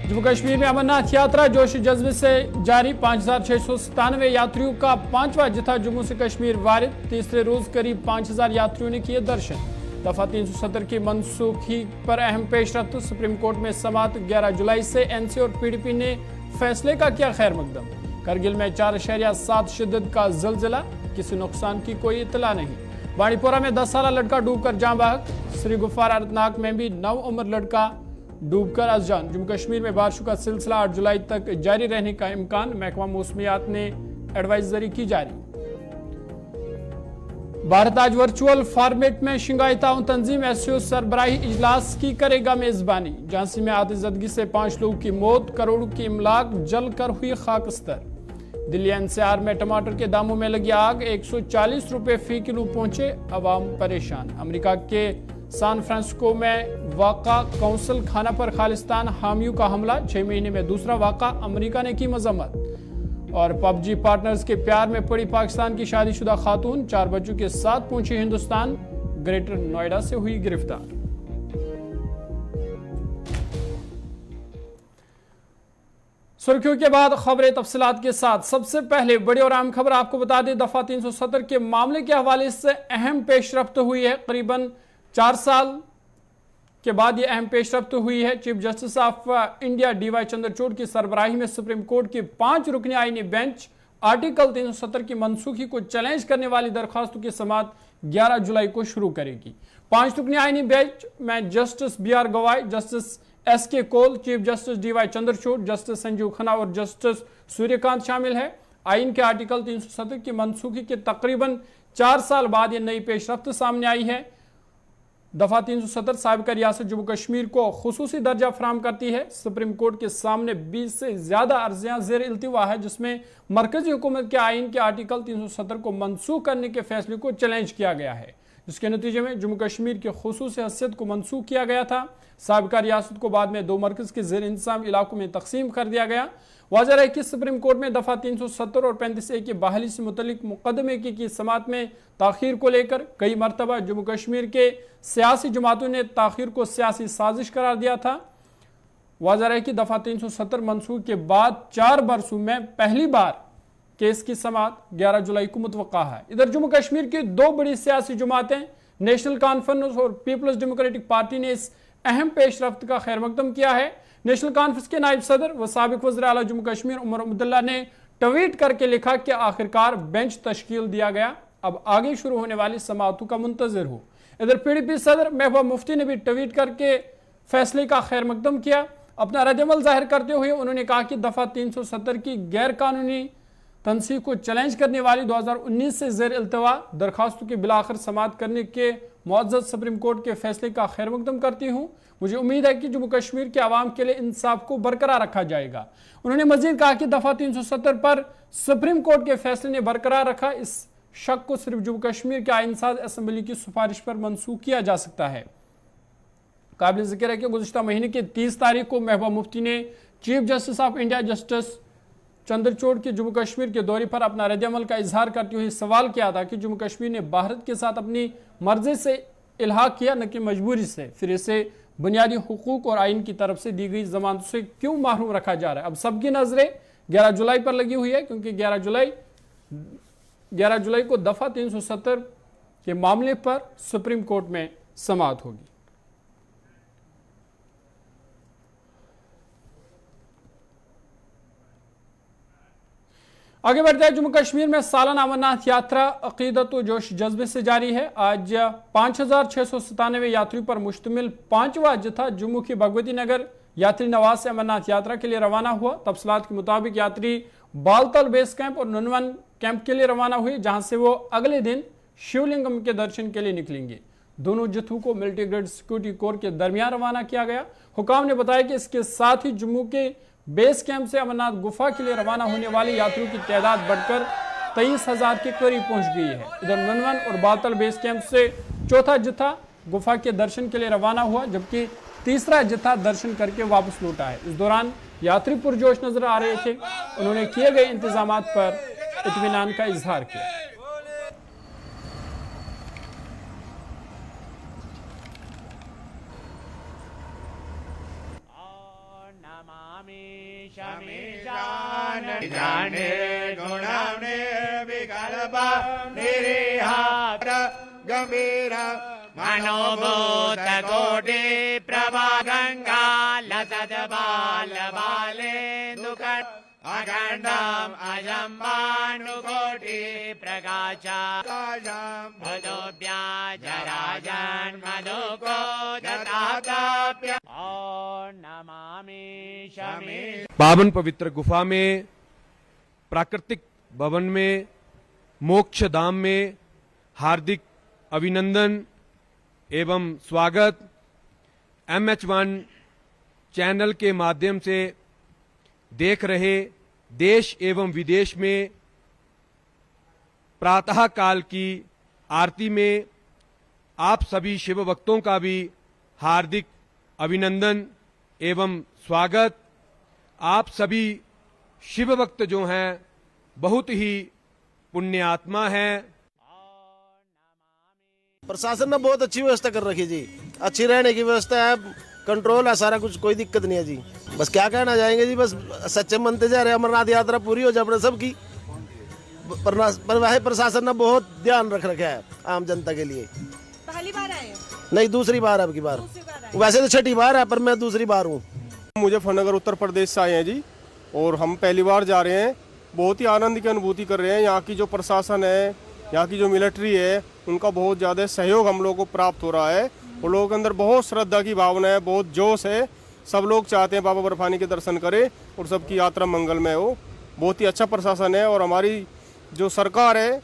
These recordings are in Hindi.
जम्मू कश्मीर में अमरनाथ यात्रा जोश जज्बे से जारी। 5,697 यात्रियों का 5वां जत्था जम्मू से कश्मीर वारिद। तीसरे रोज करीब 5,000 यात्रियों ने किए दर्शन। दफा 370 की मनसूखी पर अहम पेशरफ्त। सुप्रीम कोर्ट में समाअत 11 जुलाई से। एनसी और पीडीपी ने फैसले का किया खैर मकदम। करगिल में 4.7 शिद्दत का जलजिला, किसी नुकसान की कोई इतला नहीं। बाड़ीपोरा में 10 साल लड़का डूबकर जाँ बहक। श्री गुफार अनंतनाग में भी 9 उम्र लड़का डूबकर अज़जान। जम्मू कश्मीर में बारिशों का सिलसिला 8 जुलाई तक जारी रहने का इम्कान। महकमा मौसमियात ने एडवाइजरी की जारी। भारत आज वर्चुअल फॉर्मेट में शंघाई ताउन तंजीम एससीओ सरबराही इजलास की करेगा मेजबानी। झांसी में आतिशबाजी से 5 लोगों की मौत, करोड़ों की इमलाक जलकर हुई खाकस्तर। दिल्ली एनसीआर में टमाटर के दामों में लगी आग, 140 रुपए फी किलो पहुंचे अवाम परेशान। अमेरिका के सैन फ्रांसिस्को में वाक़ा कौंसल खाना पर खालिस्तान हामियों का हमला। 6 महीने में दूसरा वाक़ा, अमेरिका ने की मजम्मत। और पबजी पार्टनर्स के प्यार में पड़ी पाकिस्तान की शादीशुदा खातून 4 बच्चों के साथ पहुंची हिंदुस्तान, ग्रेटर नोएडा से हुई गिरफ्तार। सुर्खियों के बाद खबरें तफसीलात के साथ। सबसे पहले बड़ी और अहम खबर आपको बता दें, दफा 370 के मामले के हवाले से अहम पेशरफ्त हुई है। करीबन 4 साल के बाद यह अहम पेशरफ्त हुई है। Chief justice of India DY Chandrachud की सरबराही में सुप्रीम कोर्ट की 5 रुकनी आईनी बेंच आर्टिकल 370 की मनसूखी को चैलेंज करने वाली दरखास्तों की समाअत 11 जुलाई को शुरू करेगी। 5 रुकनी आईनी बेंच में justice BR Gavai, justice SK Kaul, chief justice DY Chandrachud, justice Sanjiv Khanna और जस्टिस सूर्यकांत शामिल है। आइन के आर्टिकल 370 की मनसूखी के तकरीबन 4 साल बाद यह नई पेशरफ्त सामने आई है। दफा 370 साबिका रियासत जम्मू कश्मीर को खुसूसी दर्जा फराहम करती है। सुप्रीम कोर्ट के सामने 20 से ज्यादा अर्जियां जेर इल्तिवा है, जिसमें मरकजी हुकूमत के आइन के आर्टिकल 370 को मनसूख करने के फैसले को चैलेंज किया गया है, जिसके नतीजे में जम्मू कश्मीर की खुसूसी हैसियत को मनसूख किया गया था। साबिका रियासत को बाद में 2 मरकज के जेर इंतजाम इलाकों में तकसीम कर दिया गया। वाज़ेह रहे कि सुप्रीम कोर्ट में दफा 370 और 35A की बहाली से मुतल्लिक मुकदमे की समाअत में ताखीर को लेकर कई मरतबा जम्मू कश्मीर के सियासी जमातों ने ताखीर को सियासी साजिश करार दिया था। वाज़ेह रहे कि दफा 370 मनसूख के बाद 4 बरसों में पहली बार केस की समाअत 11 जुलाई को मुतवक्का है। इधर जम्मू कश्मीर की 2 बड़ी सियासी जमातें नेशनल कॉन्फ्रेंस और पीपल्स डेमोक्रेटिक पार्टी ने इस अहम पेशरफ्त का खैर मकदम किया है। नेशनल कॉन्फ्रेंस के नायब सदर व साबिक वज़ीर आला जम्मू कश्मीर उमर अब्दुल्ला ने ट्वीट करके लिखा कि आखिरकार बेंच तश्कील दिया गया, अब आगे शुरू होने वाली समाअतों का मुंतजर हो। इधर PDP सदर महबूबा मुफ्ती ने भी ट्वीट करके फैसले का खैर मकदम किया। अपना रद्दअमल जाहिर करते हुए उन्होंने कहा कि दफा 370 की गैर कानूनी तनसीब को चैलेंज करने वाली 2019 से जेर इल्तवा दरखास्तों की बिलाखिर समाअत करने के मुअज़्ज़ज़ सुप्रीम कोर्ट के फैसले का खैर मकदम करती हूँ। मुझे उम्मीद है कि जम्मू कश्मीर के आवाम के लिए इंसाफ को बरकरार रखा जाएगा। उन्होंने मजीद कहा कि दफा 370 पर सुप्रीम कोर्ट के फैसले ने बरकरार रखा। इस शक को सिर्फ जम्मू कश्मीर के आइनसाज असम्बली की सिफारिश पर मनसूख किया जा सकता है। काबिल जिक्र है कि गुज़िश्ता महीने की 30 तारीख को महबूबा मुफ्ती ने chief justice of India justice Chandrachud के जम्मू कश्मीर के दौरे पर अपना रद्दअमल का इजहार करते हुए सवाल किया था कि जम्मू कश्मीर ने भारत के साथ अपनी मर्जी से इल्हाक किया, न कि मजबूरी से। फिर इसे बुनियादी हुकूक और आइन की तरफ से दी गई जमानत से क्यों महरूम रखा जा रहा है। अब सबकी नजरें 11 जुलाई पर लगी हुई है, क्योंकि 11 जुलाई को दफा 370 के मामले पर सुप्रीम कोर्ट में समाअत होगी। आगे बढ़ते हैं। जम्मू कश्मीर में सालाना अमरनाथ यात्रा अकीदत व जोश जज्बे से जारी है। आज 5,697 यात्रियों पर मुश्तमिल 5वां जत्था जम्मू की भगवती नगर यात्री नवाज से अमरनाथ यात्रा के लिए रवाना हुआ। तफसीलात के मुताबिक यात्री बालतल बेस कैंप और ननवन कैंप के लिए रवाना हुए, जहां से वो अगले दिन शिवलिंगम के दर्शन के लिए निकलेंगे। दोनों जत्थों को मिलिट्री ग्रेड सिक्योरिटी कोर के दरमियान रवाना किया गया। हुकाम ने बताया कि इसके साथ ही जम्मू के बेस कैंप से अमरनाथ गुफा के लिए रवाना होने वाले यात्रियों की तादाद बढ़कर 23,000 के करीब पहुंच गई है। इधर ननवन और बालतल बेस कैंप से चौथा जत्था गुफा के दर्शन के लिए रवाना हुआ, जबकि तीसरा जत्था दर्शन करके वापस लौटा है। इस दौरान यात्री पुरजोश नजर आ रहे थे। उन्होंने किए गए इंतजाम पर इत्मीनान का इजहार किया। जाने गुणाने विकल्पा निरीहार गंभीर मनोभूत कोटि प्रभा गंगा लसत बाल बाले दुकट अखंडम अजम भानुकोटि प्रकाशम मधुव्याजराजन मधुको दत्ताप्य और नमामि शमी। पावन पवित्र गुफा में, प्राकृतिक भवन में, मोक्ष धाम में हार्दिक अभिनंदन एवं स्वागत। MH1 चैनल के माध्यम से देख रहे देश एवं विदेश में प्रातः काल की आरती में आप सभी शिव भक्तों का भी हार्दिक अभिनंदन एवं स्वागत। आप सभी शिव भक्त जो हैं बहुत ही पुण्यात्मा हैं। प्रशासन ने बहुत अच्छी व्यवस्था कर रखी है जी, अच्छी रहने की व्यवस्था है, कंट्रोल है सारा कुछ, कोई दिक्कत नहीं है जी। बस क्या कहना चाहेंगे जी, बस सच्चे मनते जा रहे अमरनाथ यात्रा पूरी हो जाए अपने सबकी। पर वह प्रशासन ने बहुत ध्यान रख रखा है आम जनता के लिए। पहली बार आए? नहीं, दूसरी बार अब की बार। वैसे तो छठी बार है पर मैं दूसरी बार हूँ। मुजफ्फरनगर उत्तर प्रदेश से आए हैं जी, और हम पहली बार जा रहे हैं। बहुत ही आनंद की अनुभूति कर रहे हैं। यहाँ की जो प्रशासन है, यहाँ की जो मिलिट्री है, उनका बहुत ज़्यादा सहयोग हम लोगों को प्राप्त हो रहा है। और लोगों के अंदर बहुत श्रद्धा की भावना है, बहुत जोश है। सब लोग चाहते हैं बाबा बर्फानी के दर्शन करें और सबकी यात्रा मंगलमय हो। बहुत ही अच्छा प्रशासन है। और हमारी जो सरकार है,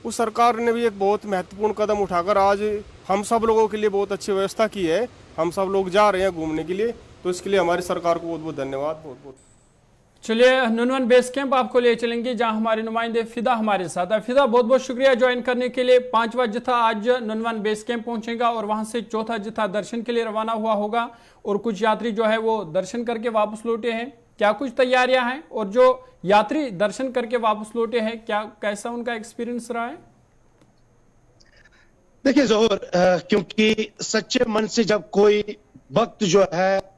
उस सरकार ने भी एक बहुत महत्वपूर्ण कदम उठाकर आज हम सब लोगों के लिए बहुत अच्छी व्यवस्था की है। हम सब लोग जा रहे हैं घूमने के लिए, तो इसके लिए हमारी सरकार को बहुत बहुत धन्यवाद। बहुत बहुत चलिए नुनवन बेस कैंप आपको ले चलेंगे जहां हमारे नुमाइंदे फिदा हमारे साथ है। फिदा, बहुत बहुत शुक्रिया ज्वाइन करने के लिए। 5वां जत्था आज नुनवन बेस कैंप पहुंचेगा और वहां से चौथा जत्था दर्शन के लिए रवाना हुआ होगा और कुछ यात्री जो है वो दर्शन करके वापस लौटे हैं। क्या कुछ तैयारियां हैं और जो यात्री दर्शन करके वापस लौटे हैं क्या कैसा उनका एक्सपीरियंस रहा है? देखिए जोहर, क्योंकि सच्चे मन से जब कोई भक्त जो है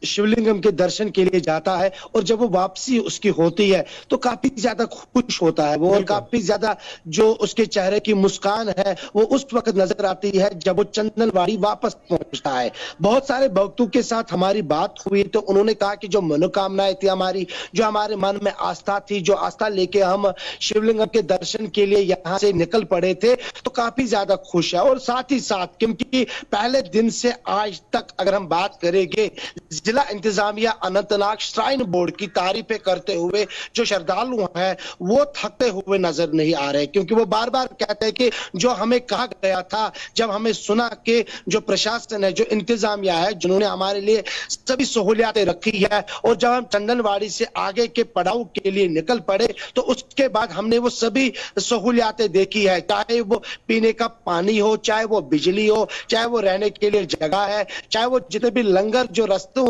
शिवलिंगम के दर्शन के लिए जाता है और जब वो वापसी उसकी होती है तो काफी ज्यादा खुश होता है वो, और काफी ज्यादा जो उसके चेहरे की मुस्कान है वो उस वक्त नजर आती है जब वो चंदनवाड़ी वापस पहुंचता है। बहुत सारे भक्तों के साथ हमारी बात हुई तो उन्होंने कहा कि जो मनोकामनाएं थी हमारी, जो हमारे मन में आस्था थी, जो आस्था लेके हम शिवलिंगम के दर्शन के लिए यहाँ से निकल पड़े थे, तो काफी ज्यादा खुश है। और साथ ही साथ क्योंकि पहले दिन से आज तक अगर हम बात करेंगे, जिला इंतजामिया अनंतनाग श्राइन बोर्ड की तारीफें करते हुए जो श्रद्धालु हैं वो थकते हुए नजर नहीं आ रहे, क्योंकि वो बार बार कहते हैं कि जो हमें कहा गया था, जब हमें सुना कि जो प्रशासन है, जो इंतजामिया है, जिन्होंने हमारे लिए सभी सहूलियातें रखी है, और जब हम चंदनवाड़ी से आगे के पड़ाव के लिए निकल पड़े तो उसके बाद हमने वो सभी सहूलियातें देखी है, चाहे वो पीने का पानी हो, चाहे वो बिजली हो, चाहे वो रहने के लिए जगह है, चाहे वो जितने भी लंगर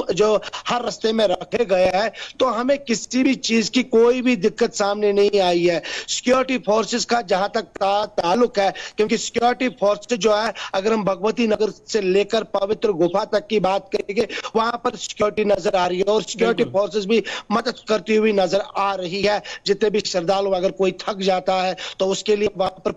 जो हर रास्ते में रखे गए हैं, तो हमें किसी भी चीज की कोई भी दिक्कत सामने नहीं आई है। सिक्योरिटी फोर्सेस का जहां तक ताल्लुक है, क्योंकि सिक्योरिटी फोर्सेस जो है, अगर हम भगवती नगर से लेकर पवित्र गुफा तक की बात करेंगे, वहां पर सिक्योरिटी नजर आ रही है और सिक्योरिटी फोर्सेस भी मदद करती हुई नजर आ रही है। जितने भी श्रद्धालु अगर कोई थक जाता है तो उसके लिए वहां पर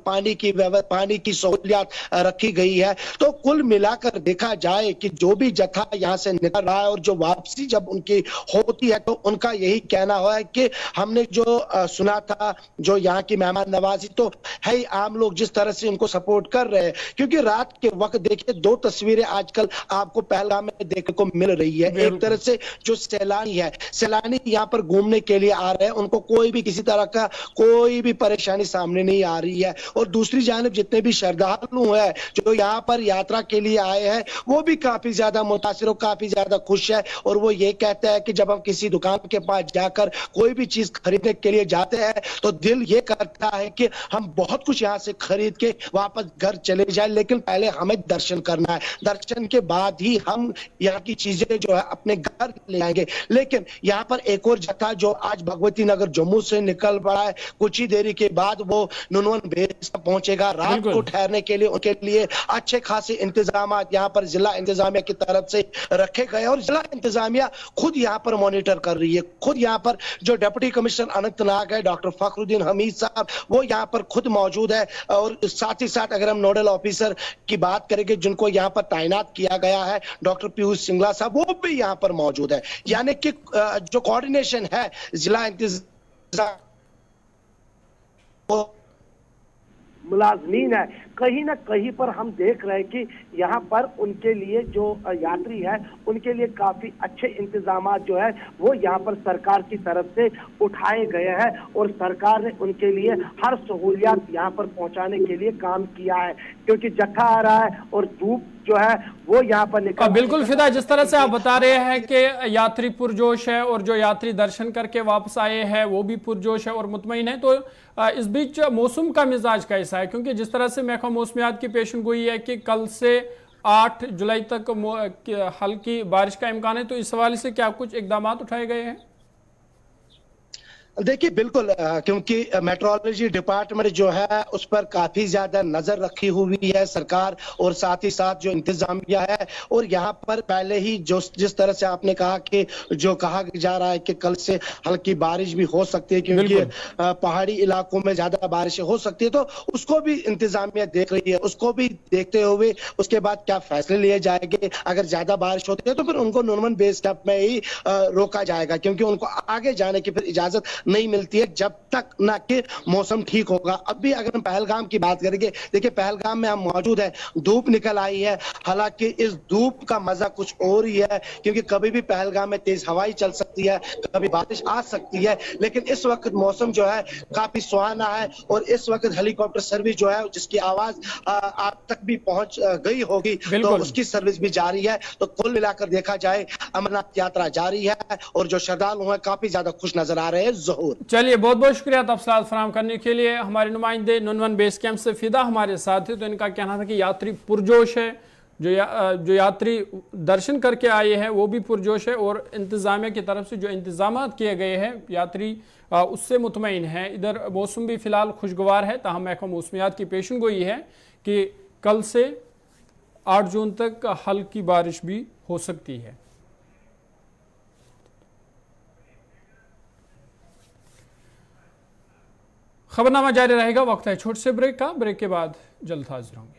पानी की सहूलियत रखी गई है। तो कुल मिलाकर देखा जाए कि जो भी जत्था यहाँ से निकल रहा है और जो वापसी जब उनकी होती है तो उनका यही कहना है कि हमने जो सुना था, जो यहाँ की मेहमान नवाजी तो है ही, आम लोग जिस तरह से उनको सपोर्ट कर रहे हैं, क्योंकि रात के वक्त देखिए 2 तस्वीरें आजकल आपको पहलगाम में देखने को मिल रही है। एक तरह से जो सैलानी यहाँ पर घूमने के लिए आ रहे हैं, उनको कोई भी किसी तरह का कोई भी परेशानी सामने नहीं आ रही है, और दूसरी जानिब जितने भी श्रद्धालु हैं जो यहाँ पर यात्रा के लिए आए हैं वो भी काफी ज्यादा मुतासिर और काफी ज्यादा खुश है। और वो ये कहता है कि जब हम किसी दुकान के पास जाकर कोई भी चीज खरीदने के लिए जाते हैं तो दिल ये करता है कि हम बहुत कुछ यहाँ से खरीद के वापस घर चले जाए, लेकिन पहले हमें दर्शन करना है, दर्शन के बाद ही हम यहाँ की चीजें जो है अपने घर घर ले जाएंगे। लेकिन यहाँ पर एक और जत्था जो आज भगवती नगर जम्मू से निकल पड़ा है, कुछ ही देरी के बाद वो नुनवन बेस पहुंचेगा। रात को ठहरने के लिए उनके लिए अच्छे खासे इंतजाम यहाँ पर जिला इंतजामिया की तरफ से रखे गए और जिला इंतजामिया खुद यहाँ पर मॉनिटर कर रही है। खुद यहाँ पर जो डिप्टी कमिश्नर अनंतनाग है, डॉक्टर फखरुद्दीन हमीद साहब, वो यहाँ पर खुद मौजूद है। और साथ ही साथ अगर हम नोडल ऑफिसर की बात करेंगे जिनको यहाँ पर तैनात किया गया है, डॉक्टर पीयूष सिंगला साहब, वो भी यहाँ पर मौजूद है। यानी कि जो कोऑर्डिनेशन है जिला इंतजाम मुलाजमीन है, कहीं ना कहीं पर हम देख रहे हैं कि यहाँ पर उनके लिए जो यात्री है उनके लिए काफी अच्छे इंतजाम जो है वो यहाँ पर सरकार की तरफ से उठाए गए हैं और सरकार ने उनके लिए हर सहूलियत यहाँ पर पहुंचाने के लिए काम किया है, क्योंकि जत्था आ रहा है और धूप जो है वो यहाँ पर निकल। बिल्कुल फिदा, जिस तरह से आप बता रहे हैं कि यात्री पुरजोश है और जो यात्री दर्शन करके वापस आए हैं वो भी पुरजोश है और मुतमईन है, तो इस बीच मौसम का मिजाज कैसा है? क्योंकि जिस तरह से महकमा मौसमियात की पेशन गोई है कि कल से 8 जुलाई तक हल्की बारिश का इम्कान है, तो इस हवाले से क्या कुछ इकदाम उठाए गए हैं? देखिए बिल्कुल, क्योंकि मेट्रोलॉजी डिपार्टमेंट जो है उस पर काफी ज्यादा नजर रखी हुई है सरकार और साथ ही साथ जो इंतजामिया है। और यहाँ पर पहले ही जो जिस तरह से आपने कहा कि जो कहा जा रहा है कि कल से हल्की बारिश भी हो सकती है क्योंकि पहाड़ी इलाकों में ज्यादा बारिश हो सकती है, तो उसको भी इंतजामिया देख रही है। उसको भी देखते हुए उसके बाद क्या फैसले लिए जाएंगे। अगर ज्यादा बारिश होती है तो फिर उनको नुनवन बेस कैंप में ही रोका जाएगा, क्योंकि उनको आगे जाने की फिर इजाजत नहीं मिलती है जब तक ना कि मौसम ठीक होगा। अब भी अगर हम पहलगाम की बात करेंगे, देखिए पहलगाम में हम मौजूद है, धूप निकल आई है। हालांकि इस धूप का मजा कुछ और ही है, क्योंकि कभी भी पहलगाम में तेज हवाई चल सकती है, कभी बारिश आ सकती है। लेकिन इस वक्त मौसम जो है काफी सुहाना है और इस वक्त हेलीकॉप्टर सर्विस जो है जिसकी आवाज आप तक भी पहुंच गई होगी, तो उसकी सर्विस भी जारी है। तो कुल मिलाकर देखा जाए अमरनाथ यात्रा जारी है और जो श्रद्धालु हैं काफी ज्यादा खुश नजर आ रहे हैं। चलिए, बहुत बहुत शुक्रिया तफसीलात फराहम करने के लिए। हमारे नुमाइंदे नुनवन बेस कैंप से फिदा हमारे साथ थे, तो इनका कहना था कि यात्री पुरजोश है, जो यात्री दर्शन करके आए हैं वो भी पुरजोश है और इंतजामिया की तरफ से जो इंतजाम किए गए हैं यात्री उससे मुतमईन है। इधर मौसम भी फिलहाल खुशगवार है, ताहम महकमा मौसमियात की पेशन गोई है कि कल से 8 जून तक हल्की बारिश भी हो सकती है। खबरनामा जारी रहेगा, वक्त है छोटे से ब्रेक का। ब्रेक के बाद जल्द हाजिर होंगे।